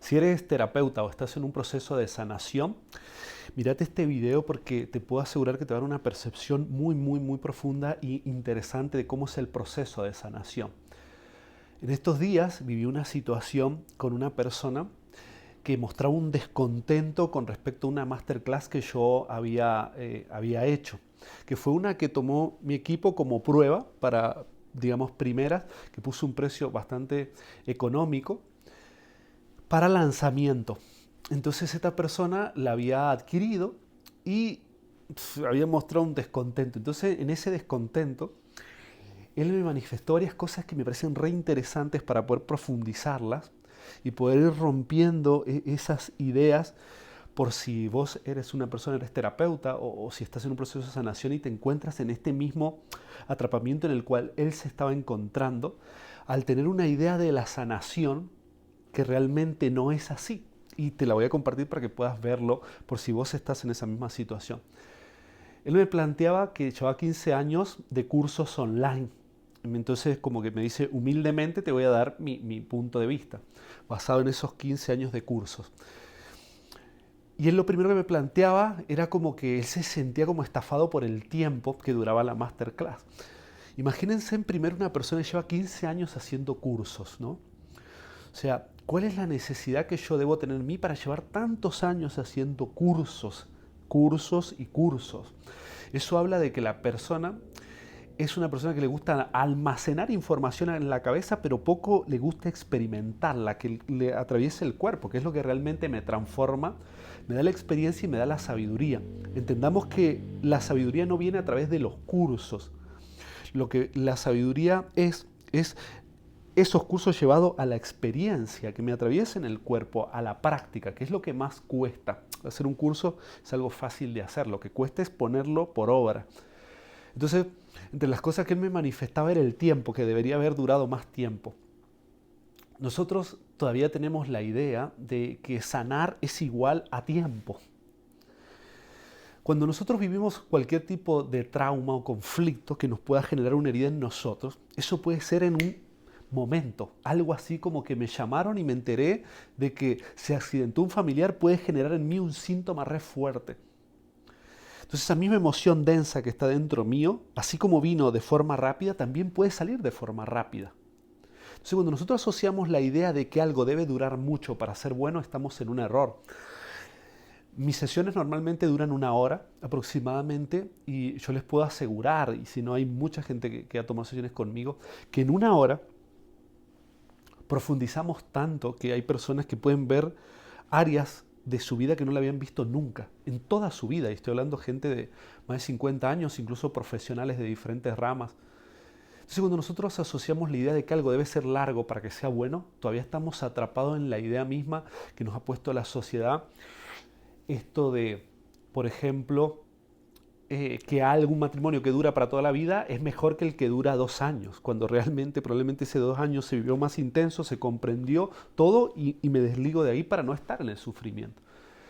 Si eres terapeuta o estás en un proceso de sanación, mírate este video porque te puedo asegurar que te va a dar una percepción muy profunda e interesante de cómo es el proceso de sanación. En estos días viví una situación con una persona que mostraba un descontento con respecto a una masterclass que yo había hecho, que fue una que tomó mi equipo como prueba para, digamos, primeras, que puso un precio bastante económico para lanzamiento. Entonces esta persona la había adquirido y había mostrado un descontento. Entonces en ese descontento él me manifestó varias cosas que me parecen re interesantes para poder profundizarlas y poder ir rompiendo esas ideas por si vos eres una persona, eres terapeuta o si estás en un proceso de sanación y te encuentras en este mismo atrapamiento en el cual él se estaba encontrando al tener una idea de la sanación que realmente no es así. Y te la voy a compartir para que puedas verlo por si vos estás en esa misma situación. Él me planteaba que llevaba 15 años de cursos online. Entonces, como que me dice, humildemente te voy a dar mi punto de vista, basado en esos 15 años de cursos. Y él lo primero que me planteaba era como que él se sentía como estafado por el tiempo que duraba la masterclass. Imagínense en primero una persona que lleva 15 años haciendo cursos, ¿no? O sea, ¿cuál es la necesidad que yo debo tener en mí para llevar tantos años haciendo cursos, cursos y cursos? Eso habla de que la persona es una persona que le gusta almacenar información en la cabeza, pero poco le gusta experimentarla, que le atraviese el cuerpo, que es lo que realmente me transforma, me da la experiencia y me da la sabiduría. Entendamos que la sabiduría no viene a través de los cursos. Lo que la sabiduría es esos cursos llevados a la experiencia, que me atraviesen el cuerpo, a la práctica, que es lo que más cuesta. Hacer un curso es algo fácil de hacer, lo que cuesta es ponerlo por obra. Entonces, entre las cosas que él me manifestaba era el tiempo, que debería haber durado más tiempo. Nosotros todavía tenemos la idea de que sanar es igual a tiempo. Cuando nosotros vivimos cualquier tipo de trauma o conflicto que nos pueda generar una herida en nosotros, eso puede ser en un momento, algo así como que me llamaron y me enteré de que se accidentó un familiar, puede generar en mí un síntoma re fuerte. Entonces esa misma emoción densa que está dentro mío, así como vino de forma rápida, también puede salir de forma rápida. Entonces cuando nosotros asociamos la idea de que algo debe durar mucho para ser bueno, estamos en un error. Mis sesiones normalmente duran 1 hora aproximadamente y yo les puedo asegurar, y si no hay mucha gente que ha tomado sesiones conmigo, que en 1 hora profundizamos tanto que hay personas que pueden ver áreas de su vida que no la habían visto nunca, en toda su vida. Y estoy hablando de gente de más de 50 años, incluso profesionales de diferentes ramas. Entonces cuando nosotros asociamos la idea de que algo debe ser largo para que sea bueno, todavía estamos atrapados en la idea misma que nos ha puesto la sociedad. Esto de, por ejemplo, que algún matrimonio que dura para toda la vida es mejor que el que dura 2 años, cuando realmente probablemente ese 2 años se vivió más intenso, se comprendió todo y me desligo de ahí para no estar en el sufrimiento.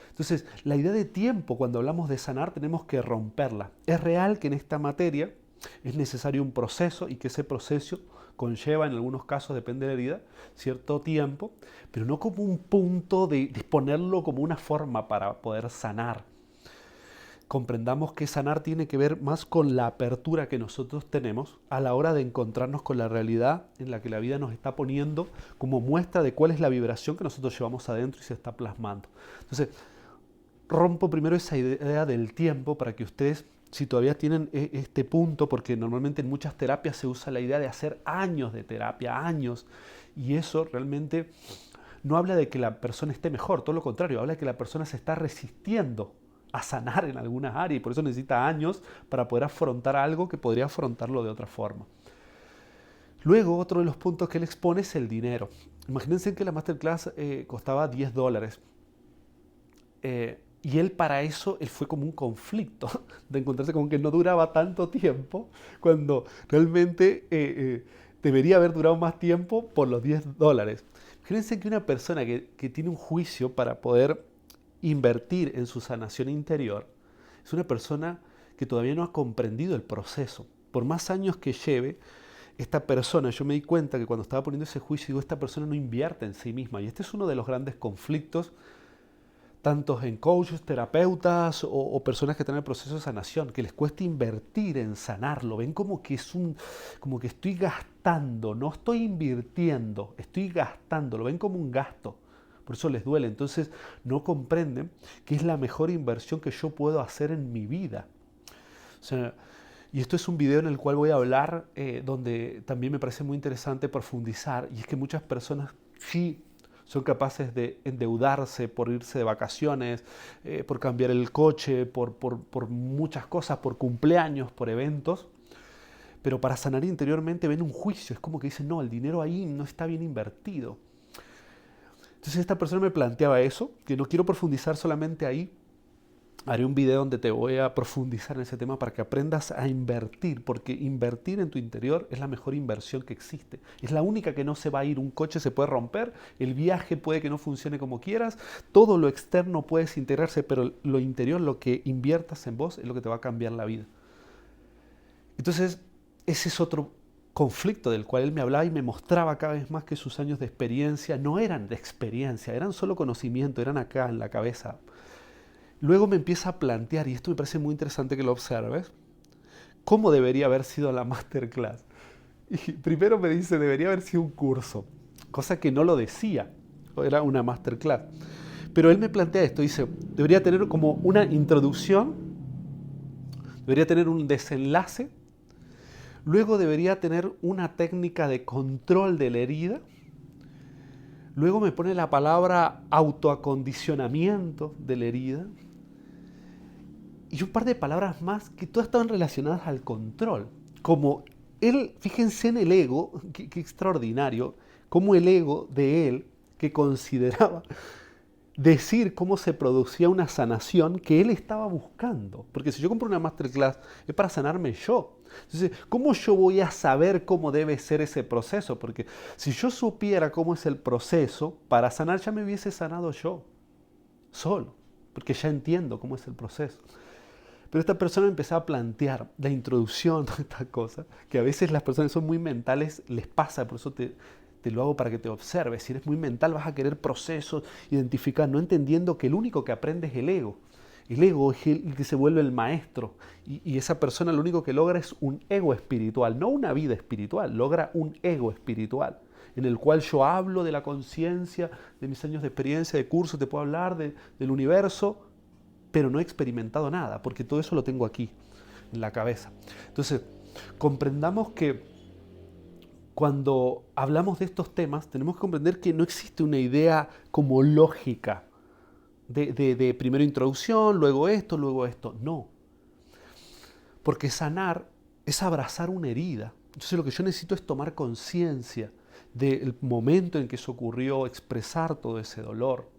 Entonces, la idea de tiempo, cuando hablamos de sanar, tenemos que romperla. Es real que en esta materia es necesario un proceso y que ese proceso conlleva, en algunos casos, depende de la herida, cierto tiempo, pero no como un punto de disponerlo como una forma para poder sanar. Comprendamos que sanar tiene que ver más con la apertura que nosotros tenemos a la hora de encontrarnos con la realidad en la que la vida nos está poniendo como muestra de cuál es la vibración que nosotros llevamos adentro y se está plasmando. Entonces, rompo primero esa idea del tiempo para que ustedes, si todavía tienen este punto, porque normalmente en muchas terapias se usa la idea de hacer años de terapia, años, y eso realmente no habla de que la persona esté mejor, todo lo contrario, habla de que la persona se está resistiendo a sanar en algunas áreas y por eso necesita años para poder afrontar algo que podría afrontarlo de otra forma. Luego, otro de los puntos que él expone es el dinero. Imagínense que la masterclass costaba $10. Y él para eso, él fue como un conflicto de encontrarse con que no duraba tanto tiempo cuando realmente debería haber durado más tiempo por los $10. Imagínense que una persona que tiene un juicio para poder invertir en su sanación interior es una persona que todavía no ha comprendido el proceso. Por más años que lleve, esta persona, yo me di cuenta que cuando estaba poniendo ese juicio, digo, esta persona no invierte en sí misma. Y este es uno de los grandes conflictos, tanto en coaches, terapeutas o personas que están en el proceso de sanación, que les cuesta invertir en sanarlo. Ven como que como que estoy gastando, no estoy invirtiendo, estoy gastando, lo ven como un gasto. Por eso les duele. Entonces no comprenden que es la mejor inversión que yo puedo hacer en mi vida. O sea, y esto es un video en el cual voy a hablar, donde también me parece muy interesante profundizar, y es que muchas personas sí son capaces de endeudarse por irse de vacaciones, por cambiar el coche, por muchas cosas, por cumpleaños, por eventos, pero para sanar interiormente ven un juicio, es como que dicen, no, el dinero ahí no está bien invertido. Entonces esta persona me planteaba eso, que no quiero profundizar solamente ahí. Haré un video donde te voy a profundizar en ese tema para que aprendas a invertir, porque invertir en tu interior es la mejor inversión que existe. Es la única que no se va a ir. Un coche se puede romper, el viaje puede que no funcione como quieras, todo lo externo puede desintegrarse, pero lo interior, lo que inviertas en vos, es lo que te va a cambiar la vida. Entonces, ese es otro conflicto del cual él me hablaba y me mostraba cada vez más que sus años de experiencia no eran de experiencia, eran solo conocimiento, eran acá en la cabeza. Luego me empieza a plantear, y esto me parece muy interesante que lo observes, cómo debería haber sido la masterclass. Y primero me dice, debería haber sido un curso, cosa que no lo decía, era una masterclass. Pero él me plantea esto, dice, debería tener como una introducción, debería tener un desenlace, luego debería tener una técnica de control de la herida, luego me pone la palabra autoacondicionamiento de la herida, y un par de palabras más que todas estaban relacionadas al control. Como él, fíjense en el ego, qué extraordinario, como el ego de él, que consideraba decir cómo se producía una sanación que él estaba buscando. Porque si yo compro una masterclass es para sanarme yo. Entonces, ¿cómo yo voy a saber cómo debe ser ese proceso? Porque si yo supiera cómo es el proceso, para sanar ya me hubiese sanado yo, solo, porque ya entiendo cómo es el proceso. Pero esta persona empezó a plantear la introducción de esta cosa, que a veces las personas que son muy mentales les pasa, por eso te lo hago para que te observes. Si eres muy mental vas a querer procesos, identificar, no entendiendo que el único que aprende es el ego. El ego es el que se vuelve el maestro, y esa persona lo único que logra es un ego espiritual, no una vida espiritual, logra un ego espiritual, en el cual yo hablo de la conciencia, de mis años de experiencia, de curso, te puedo hablar del universo, pero no he experimentado nada, porque todo eso lo tengo aquí, en la cabeza. Entonces, comprendamos que cuando hablamos de estos temas, tenemos que comprender que no existe una idea como lógica de primero introducción, luego esto, no. Porque sanar es abrazar una herida. Entonces lo que yo necesito es tomar conciencia del momento en que eso ocurrió, expresar todo ese dolor.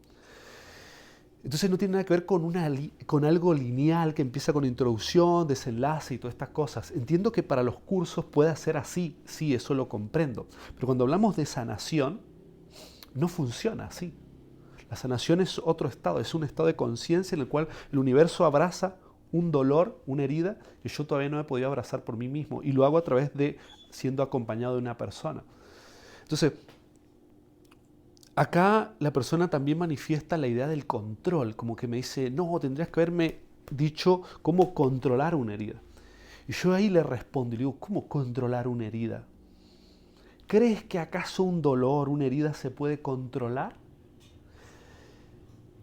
Entonces no tiene nada que ver con algo lineal que empieza con introducción, desenlace y todas estas cosas. Entiendo que para los cursos pueda ser así, sí, eso lo comprendo. Pero cuando hablamos de sanación, no funciona así. La sanación es otro estado, es un estado de conciencia en el cual el universo abraza un dolor, una herida que yo todavía no he podido abrazar por mí mismo, y lo hago a través de siendo acompañado de una persona. Entonces, acá la persona también manifiesta la idea del control, como que me dice, no, tendrías que haberme dicho cómo controlar una herida. Y yo ahí le respondo y le digo, ¿cómo controlar una herida? ¿Crees que acaso un dolor, una herida se puede controlar?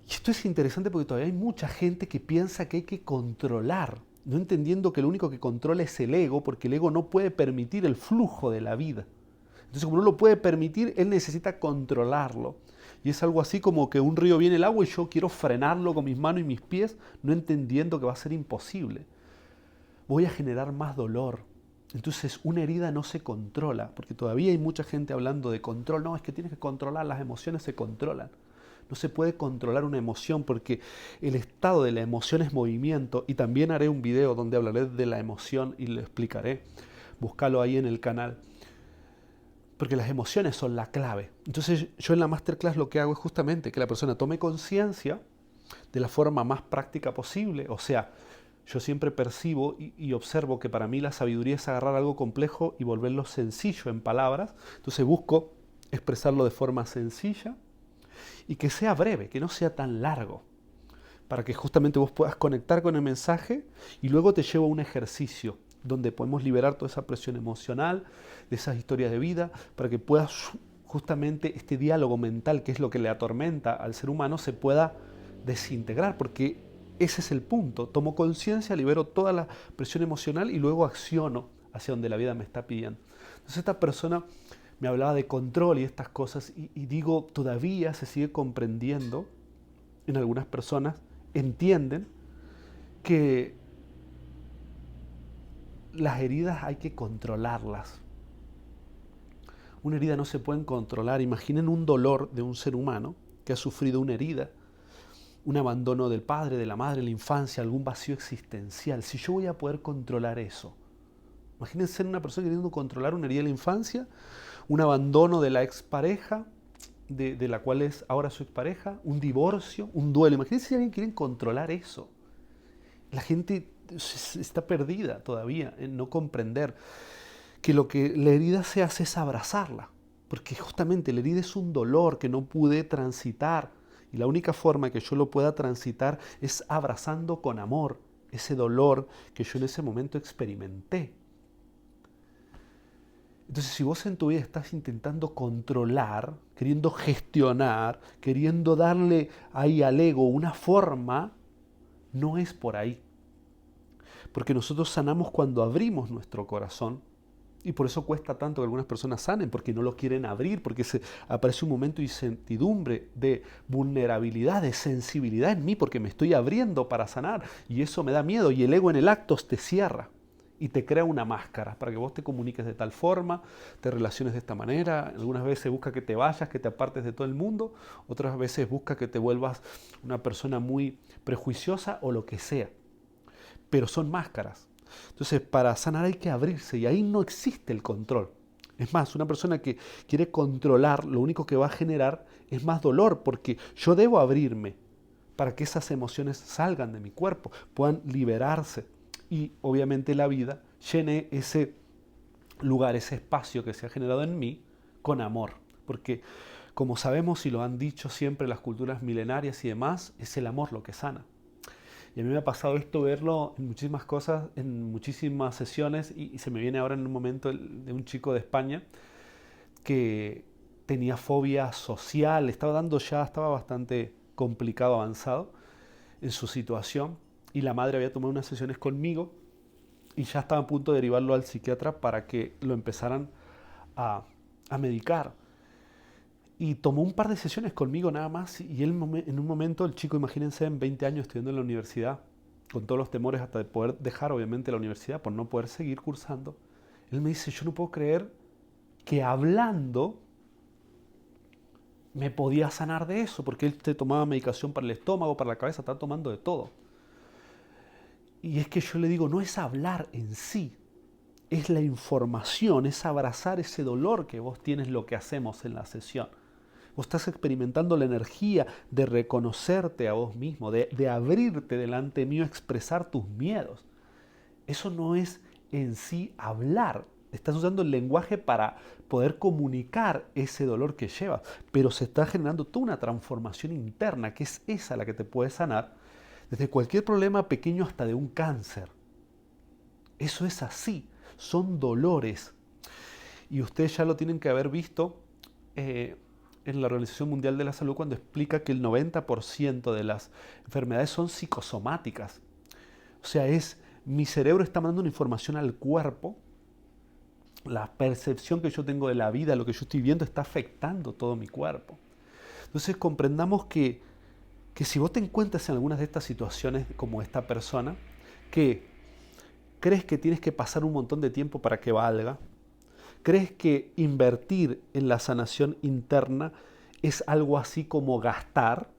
Y esto es interesante porque todavía hay mucha gente que piensa que hay que controlar, no entendiendo que lo único que controla es el ego, porque el ego no puede permitir el flujo de la vida. Entonces, como no lo puede permitir, él necesita controlarlo. Y es algo así como que un río viene el agua y yo quiero frenarlo con mis manos y mis pies, no entendiendo que va a ser imposible. Voy a generar más dolor. Entonces, una herida no se controla, porque todavía hay mucha gente hablando de control. No, es que tienes que controlar, las emociones se controlan. No se puede controlar una emoción porque el estado de la emoción es movimiento, y también haré un video donde hablaré de la emoción y lo explicaré. Búscalo ahí en el canal. Porque las emociones son la clave. Entonces yo en la masterclass lo que hago es justamente que la persona tome conciencia de la forma más práctica posible. O sea, Yo siempre percibo y observo que para mí la sabiduría es agarrar algo complejo y volverlo sencillo en palabras. Entonces busco expresarlo de forma sencilla y que sea breve, que no sea tan largo, para que justamente vos puedas conectar con el mensaje y luego te llevo a un ejercicio donde podemos liberar toda esa presión emocional, de esas historias de vida, para que puedas justamente este diálogo mental, que es lo que le atormenta al ser humano, se pueda desintegrar, porque ese es el punto. Tomo conciencia, libero toda la presión emocional y luego acciono hacia donde la vida me está pidiendo. Entonces esta persona me hablaba de control y estas cosas y digo, todavía se sigue comprendiendo en algunas personas, entienden que las heridas hay que controlarlas. Una herida no se puede controlar. Imaginen un dolor de un ser humano que ha sufrido una herida, un abandono del padre, de la madre, la infancia, algún vacío existencial. Si yo voy a poder controlar eso, imagínense una persona queriendo controlar una herida de la infancia, un abandono de la expareja, de la cual es ahora su expareja, un divorcio, un duelo. Imagínense si alguien quiere controlar eso. La gente está perdida todavía en no comprender que lo que la herida se hace es abrazarla, porque justamente la herida es un dolor que no pude transitar y la única forma que yo lo pueda transitar es abrazando con amor ese dolor que yo en ese momento experimenté. Entonces, si vos en tu vida estás intentando controlar, queriendo gestionar, queriendo darle ahí al ego una forma, no es por ahí. Porque nosotros sanamos cuando abrimos nuestro corazón y por eso cuesta tanto que algunas personas sanen, porque no lo quieren abrir, porque aparece un momento de incertidumbre, de vulnerabilidad, de sensibilidad en mí, porque me estoy abriendo para sanar y eso me da miedo y el ego en el acto te cierra y te crea una máscara para que vos te comuniques de tal forma, te relaciones de esta manera. Algunas veces busca que te vayas, que te apartes de todo el mundo, otras veces busca que te vuelvas una persona muy prejuiciosa o lo que sea. Pero son máscaras. Entonces, para sanar hay que abrirse y ahí no existe el control. Es más, una persona que quiere controlar, lo único que va a generar es más dolor, porque yo debo abrirme para que esas emociones salgan de mi cuerpo, puedan liberarse y obviamente la vida llene ese lugar, ese espacio que se ha generado en mí con amor. Porque como sabemos y lo han dicho siempre las culturas milenarias y demás, es el amor lo que sana. Y a mí me ha pasado esto, verlo en muchísimas cosas, en muchísimas sesiones, y se me viene ahora en un momento de un chico de España que tenía fobia social, estaba bastante complicado, avanzado en su situación, y la madre había tomado unas sesiones conmigo y ya estaba a punto de derivarlo al psiquiatra para que lo empezaran a, a medicar. Y tomó un par de sesiones conmigo nada más y él en un momento, el chico, imagínense, en 20 años estudiando en la universidad, con todos los temores hasta de poder dejar obviamente la universidad por no poder seguir cursando, él me dice, yo no puedo creer que hablando me podía sanar de eso, porque él te tomaba medicación para el estómago, para la cabeza, estaba tomando de todo. Y es que yo le digo, no es hablar en sí, es la información, es abrazar ese dolor que vos tienes, lo que hacemos en la sesión. Vos estás experimentando la energía de reconocerte a vos mismo, de abrirte delante mío, expresar tus miedos. Eso no es en sí hablar. Estás usando el lenguaje para poder comunicar ese dolor que llevas, pero se está generando toda una transformación interna, que es esa la que te puede sanar, desde cualquier problema pequeño hasta de un cáncer. Eso es así, son dolores. Y ustedes ya lo tienen que haber visto en la Organización Mundial de la Salud cuando explica que el 90% de las enfermedades son psicosomáticas. O sea, mi cerebro está mandando una información al cuerpo, la percepción que yo tengo de la vida, lo que yo estoy viendo está afectando todo mi cuerpo. Entonces comprendamos que si vos te encuentras en algunas de estas situaciones como esta persona, que crees que tienes que pasar un montón de tiempo para que valga, crees que invertir en la sanación interna es algo así como gastar,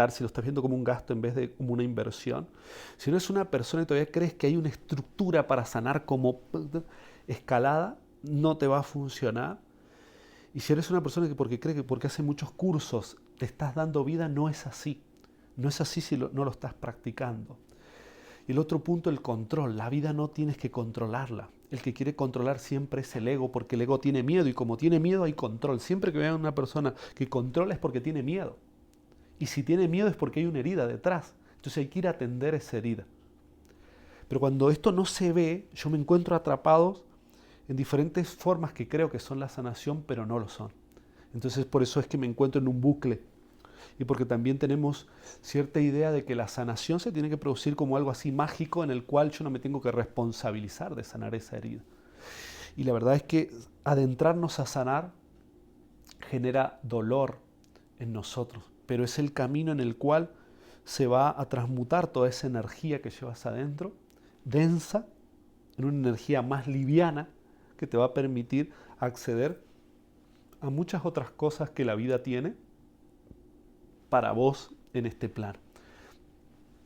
si lo estás viendo como un gasto en vez de como una inversión, si no es una persona y todavía crees que hay una estructura para sanar como escalada, no te va a funcionar. Y si eres una persona que porque cree que porque hace muchos cursos te estás dando vida, no es así. No es así si no lo estás practicando. El otro punto, el control. La vida no tienes que controlarla. El que quiere controlar siempre es el ego, porque el ego tiene miedo y como tiene miedo hay control. Siempre que vean una persona que controla es porque tiene miedo. Y si tiene miedo es porque hay una herida detrás. Entonces hay que ir a atender esa herida. Pero cuando esto no se ve, yo me encuentro atrapado en diferentes formas que creo que son la sanación, pero no lo son. Entonces por eso es que me encuentro en un bucle. Y porque también tenemos cierta idea de que la sanación se tiene que producir como algo así mágico en el cual yo no me tengo que responsabilizar de sanar esa herida. Y la verdad es que adentrarnos a sanar genera dolor en nosotros, pero es el camino en el cual se va a transmutar toda esa energía que llevas adentro, densa, en una energía más liviana que te va a permitir acceder a muchas otras cosas que la vida tiene para vos en este plan.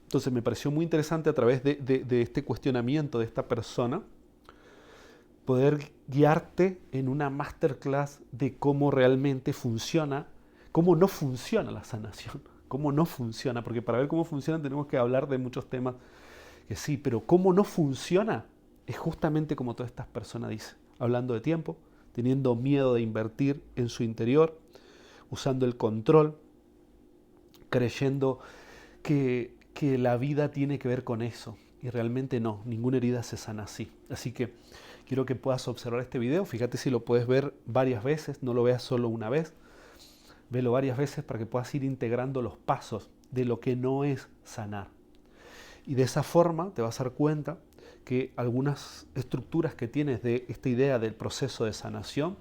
Entonces me pareció muy interesante a través de este cuestionamiento de esta persona poder guiarte en una masterclass de cómo realmente funciona, cómo no funciona la sanación, cómo no funciona, porque para ver cómo funciona tenemos que hablar de muchos temas que sí, pero cómo no funciona es justamente como todas estas personas dicen, hablando de tiempo, teniendo miedo de invertir en su interior, usando el control, creyendo que la vida tiene que ver con eso. Y realmente no, ninguna herida se sana así. Así que quiero que puedas observar este video. Fíjate si lo puedes ver varias veces, no lo veas solo una vez. Velo varias veces para que puedas ir integrando los pasos de lo que no es sanar. Y de esa forma te vas a dar cuenta que algunas estructuras que tienes de esta idea del proceso de sanación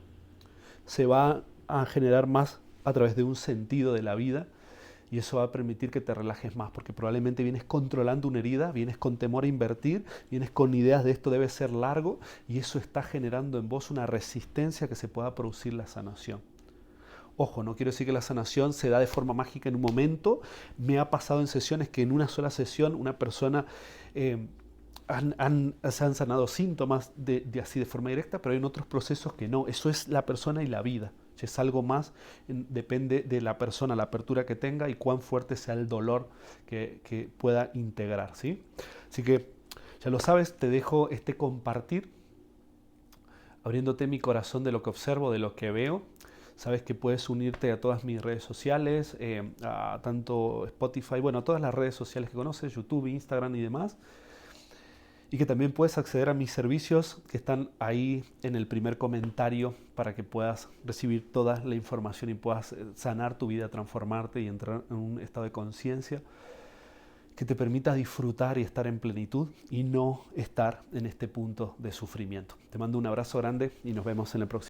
se va a generar más a través de un sentido de la vida. Y eso va a permitir que te relajes más, porque probablemente vienes controlando una herida, vienes con temor a invertir, vienes con ideas de esto debe ser largo, y eso está generando en vos una resistencia que se pueda producir la sanación. Ojo, no quiero decir que la sanación se da de forma mágica en un momento. Me ha pasado en sesiones que en una sola sesión una persona se han sanado síntomas así de forma directa, pero hay en otros procesos que no. Eso es la persona y la vida. Es algo más, depende de la persona, la apertura que tenga y cuán fuerte sea el dolor que pueda integrar, ¿sí? Así que, ya lo sabes, te dejo este compartir, abriéndote mi corazón de lo que observo, de lo que veo. Sabes que puedes unirte a todas mis redes sociales, a tanto Spotify, bueno, a todas las redes sociales que conoces, YouTube, Instagram y demás. Y que también puedes acceder a mis servicios que están ahí en el primer comentario para que puedas recibir toda la información y puedas sanar tu vida, transformarte y entrar en un estado de conciencia que te permita disfrutar y estar en plenitud y no estar en este punto de sufrimiento. Te mando un abrazo grande y nos vemos en el próximo.